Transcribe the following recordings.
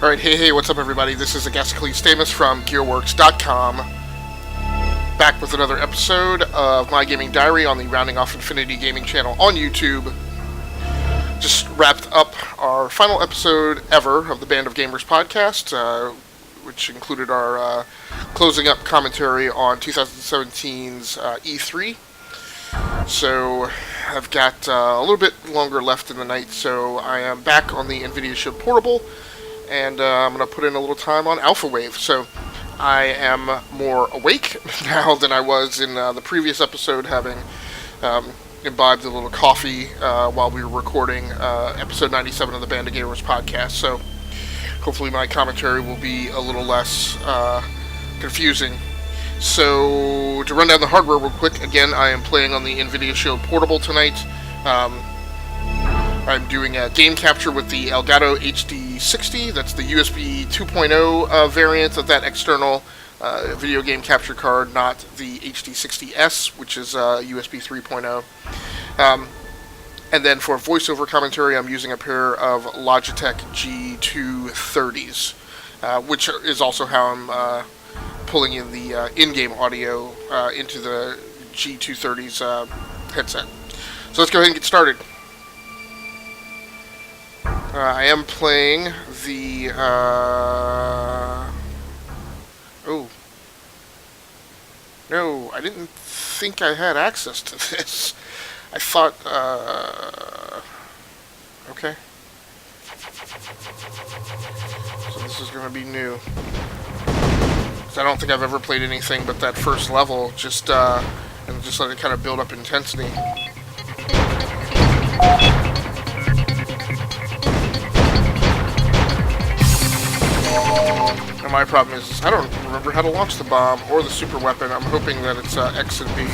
Alright, hey, what's up everybody? This is Agasicles Stamus from Gearworks.com, back with another episode of my gaming diary on the Rounding Off Infinity gaming channel on YouTube. Just wrapped up our final episode ever of the Band of Gamers podcast, which included our closing up commentary on 2017's E3. So I've got a little bit longer left in the night, so I am back on the nVidia Shield Portable, and I'm going to put in a little time on Alpha Wave. So I am more awake now than I was in the previous episode, having imbibed a little coffee while we were recording episode 97 of the Band of Gamers podcast. So hopefully my commentary will be a little less confusing. So to run down the hardware real quick, again, I am playing on the nVidia Shield Portable tonight. I'm doing a game capture with the Elgato HD60. That's the USB 2.0 variant of that external video game capture card, not the HD60S, which is USB 3.0. And then for voiceover commentary, I'm using a pair of Logitech G230s, which is also how I'm pulling in the in-game audio into the G230's headset. So let's go ahead and get started. I am playing the, oh, no, I didn't think I had access to this. I thought, okay. So this is going to be new. I don't think I've ever played anything but that first level, and just let it kind of build up intensity. And my problem is I don't remember how to launch the bomb or the super weapon. I'm hoping that it's X and B.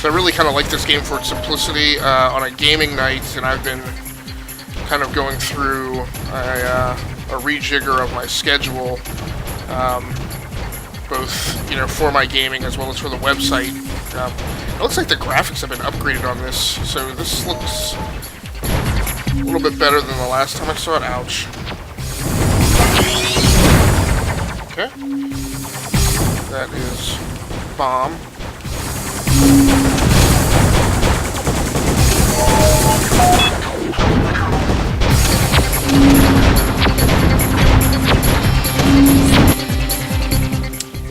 So I really kind of like this game for its simplicity on a gaming night, and I've been kind of going through a rejigger of my schedule, both for my gaming as well as for the website. It looks like the graphics have been upgraded on this, so this looks a little bit better than the last time I saw it. Ouch. Okay. That is bomb.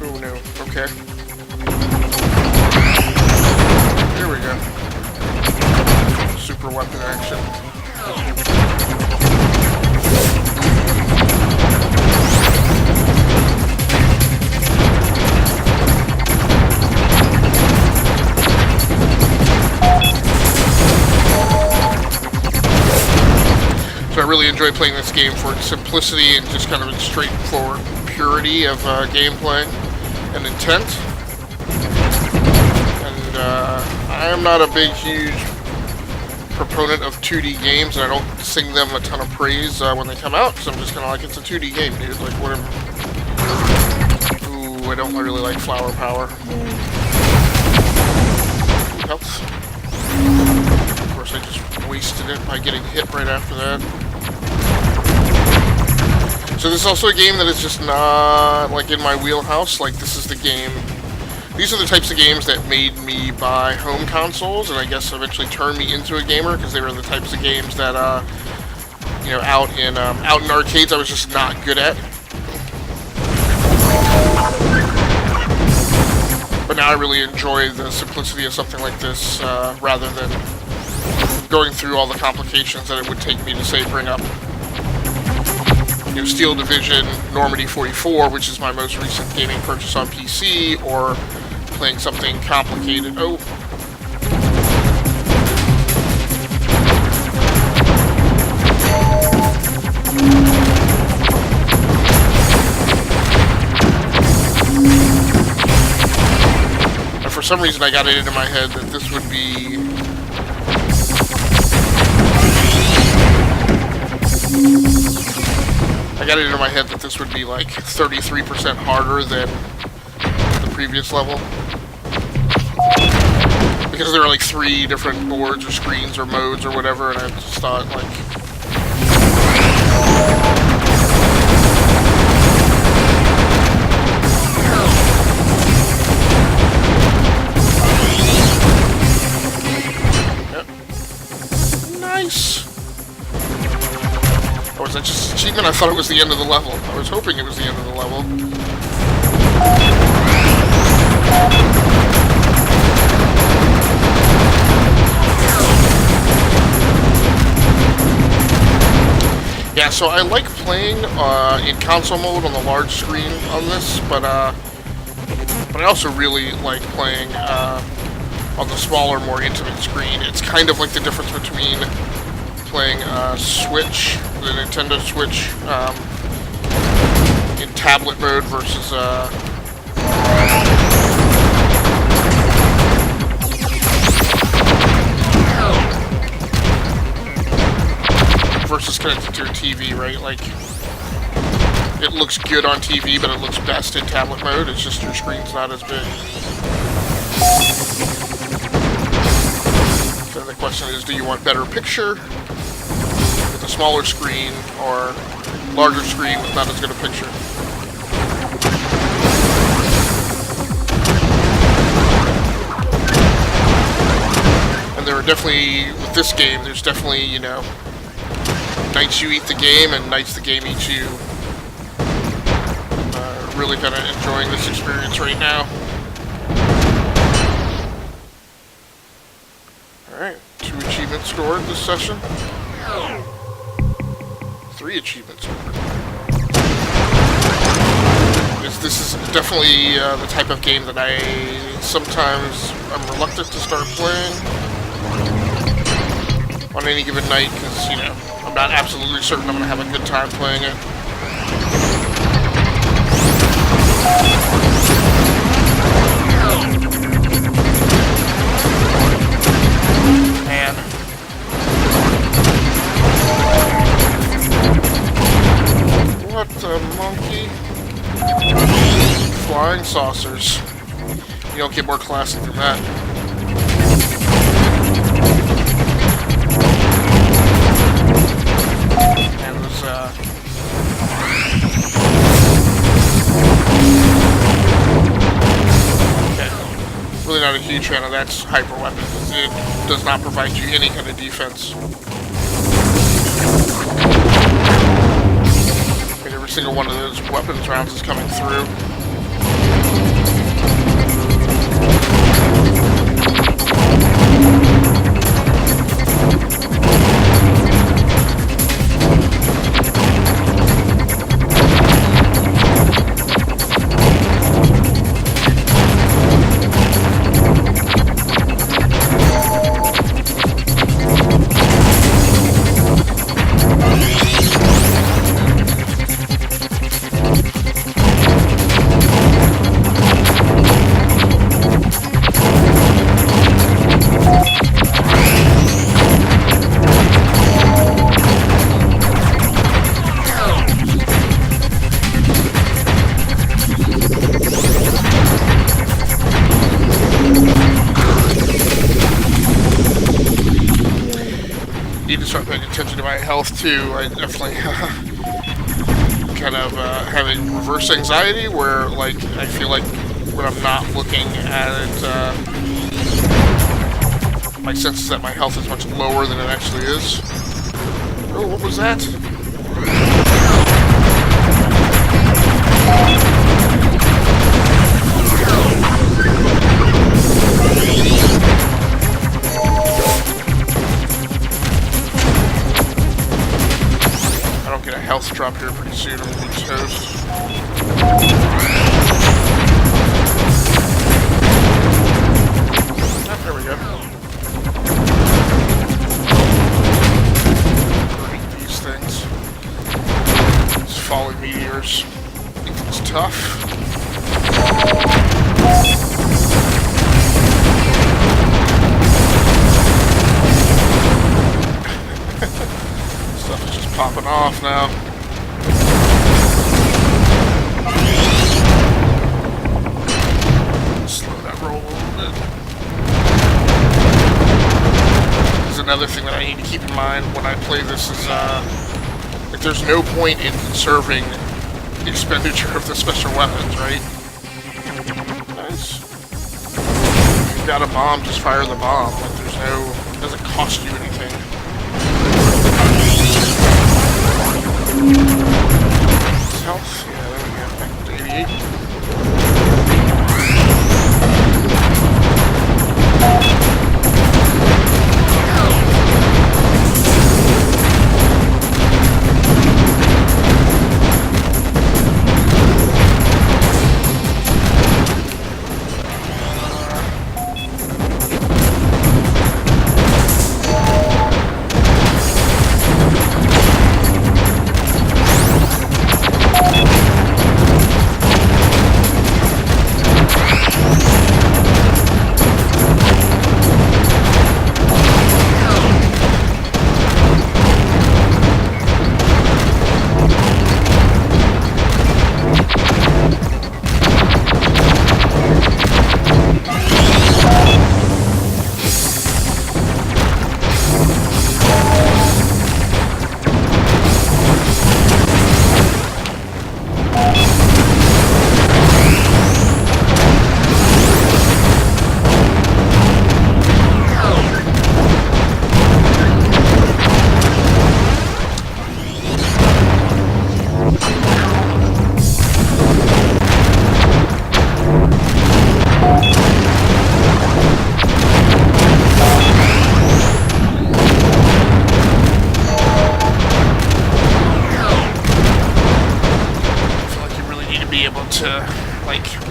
Oh no, okay. Here we go. Super weapon action. So I really enjoy playing this game for its simplicity and just kind of its straightforward purity of gameplay and intent. And I am not a huge proponent of 2D games, and I don't sing them a ton of praise when they come out, because I'm just kind of like, it's a 2D game, dude, like, whatever. Ooh, I don't really like flower power. Health. Of course, I just wasted it by getting hit right after that. So this is also a game that is just not, like, in my wheelhouse. Like, this is the game... These are the types of games that made me buy home consoles, and I guess eventually turned me into a gamer, because they were the types of games that, out in arcades I was just not good at. But now I really enjoy the simplicity of something like this, rather than going through all the complications that it would take me to, say, bring up Steel Division Normandy 44, which is my most recent gaming purchase on PC, or playing something complicated. Oh. And for some reason I got it into my head that this would be... I got it into my head that this would be like 33% harder than the previous level. because there are like 3 different boards or screens or modes or whatever, and I just thought like. Nice! Or was that just an achievement? I thought it was the end of the level. I was hoping it was the end of the level. Yeah, so I like playing in console mode on the large screen on this, but I also really like playing on the smaller, more intimate screen. It's kind of like the difference between playing Switch, the Nintendo Switch, in tablet mode versus connected to your TV, right? Like, it looks good on TV, but it looks best in tablet mode. It's just your screen's not as big. So the question is, do you want better picture with a smaller screen or larger screen with not as good a picture? And there are definitely, with this game, there's definitely, you know, nights you eat the game and nights the game eats you. Really kind of enjoying this experience right now. Alright, 2 achievements scored this session. 3 achievements scored. This is definitely the type of game that I sometimes am reluctant to start playing on any given night, because, you know, I'm not absolutely certain I'm going to have a good time playing it. Man. What the monkey? Flying saucers. You don't get more classic than that. And it was, really not a huge fan of that hyper weapon. It does not provide you any kind of defense. I mean, every single one of those weapons rounds is coming through. Need to start paying attention to my health too. I definitely kind of having reverse anxiety, where like I feel like when I'm not looking at it, my sense is that my health is much lower than it actually is. Oh, what was that? Get a health drop here pretty soon, I'm gonna be toast. Ah, there we go. Break these things. These falling meteors. It's tough. Stuff is just popping off now. Slow that roll a little bit. another thing that I need to keep in mind when I play this is, like, there's no point in conserving the expenditure of the special weapons, right? Nice. You've got a bomb, just fire the bomb. Like, there's no, it doesn't cost you anything. Health, yeah, there we go, back to 88.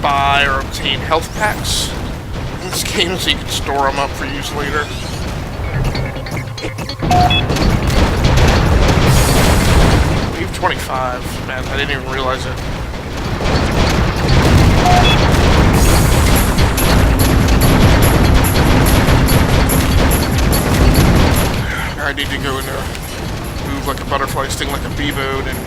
Buy or obtain health packs in this game so you can store them up for use later. Wave 25, man, I didn't even realize it. I need to go into move like a butterfly, sting like a bee boat, and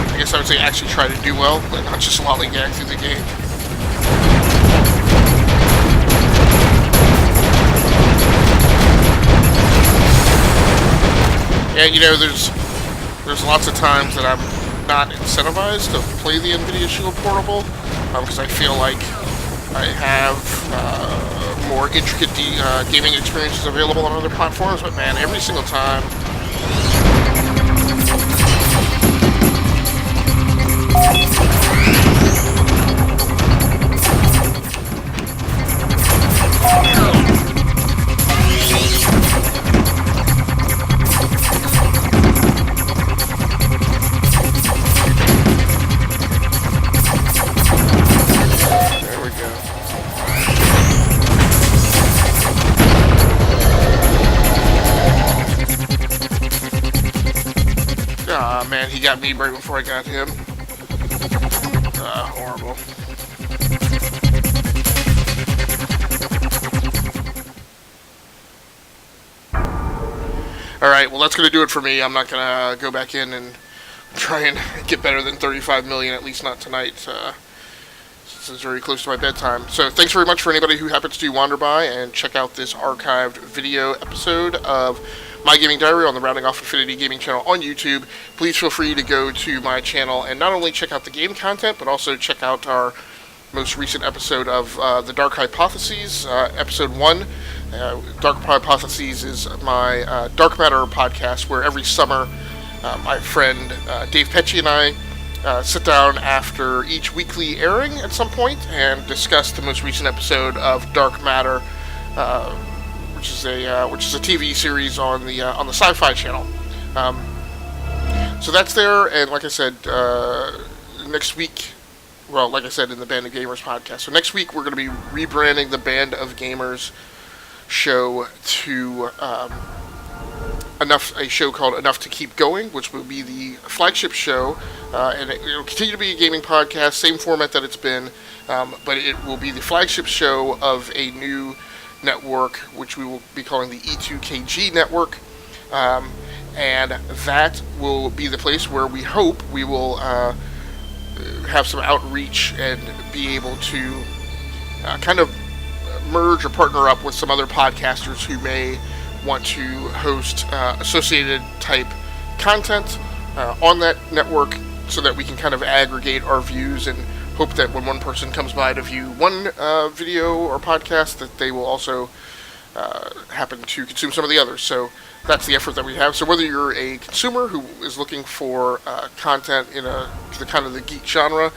I guess I would say actually try to do well, but not just lollygag through the game. Yeah, you know, there's lots of times that I'm not incentivized to play the nVidia Shield Portable, because I feel like I have more intricate gaming experiences available on other platforms, but man, every single time man, he got me right before I got him. Horrible. Alright, well that's going to do it for me. I'm not going to go back in and try and get better than 35 million, at least not tonight, since it's very close to my bedtime. So thanks very much for anybody who happens to wander by and check out this archived video episode of My Gaming Diary on the Rounding Off Infinity Gaming channel on YouTube. Please feel free to go to my channel and not only check out the game content, but also check out our most recent episode of The Dark Hypotheses, episode 1. Dark Hypotheses is my Dark Matter podcast, where every summer my friend Dave Pecci and I sit down after each weekly airing at some point and discuss the most recent episode of Dark Matter, which is a TV series on the Sci-Fi channel. So that's there, and like I said, next week, well, like I said in the Band of Gamers podcast, so next week we're going to be rebranding the Band of Gamers show to a show called Enough to Keep Going, which will be the flagship show, and it will continue to be a gaming podcast, same format that it's been, but it will be the flagship show of a new network, which we will be calling the E2KG network, and that will be the place where we hope we will have some outreach and be able to kind of merge or partner up with some other podcasters who may want to host associated type content on that network, so that we can kind of aggregate our views and hope that when one person comes by to view one video or podcast, that they will also happen to consume some of the others. So that's the effort that we have. So whether you're a consumer who is looking for content in the kind of the geek genre,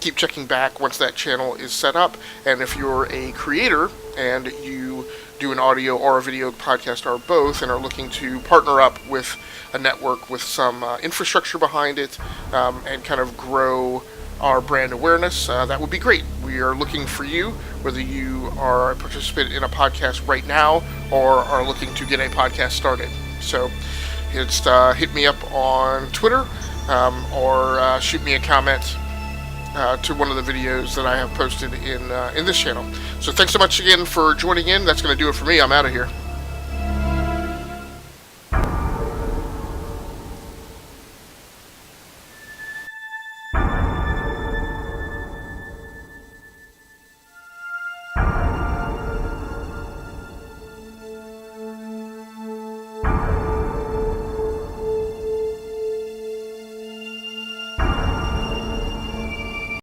keep checking back once that channel is set up. And if you're a creator and you do an audio or a video podcast or both and are looking to partner up with a network with some infrastructure behind it and kind of grow our brand awareness, that would be great. We are looking for you, whether you are a participant in a podcast right now or are looking to get a podcast started. So it's hit me up on Twitter or shoot me a comment to one of the videos that I have posted in this channel. So thanks so much again for joining in. That's going to do it for me. I'm out of here.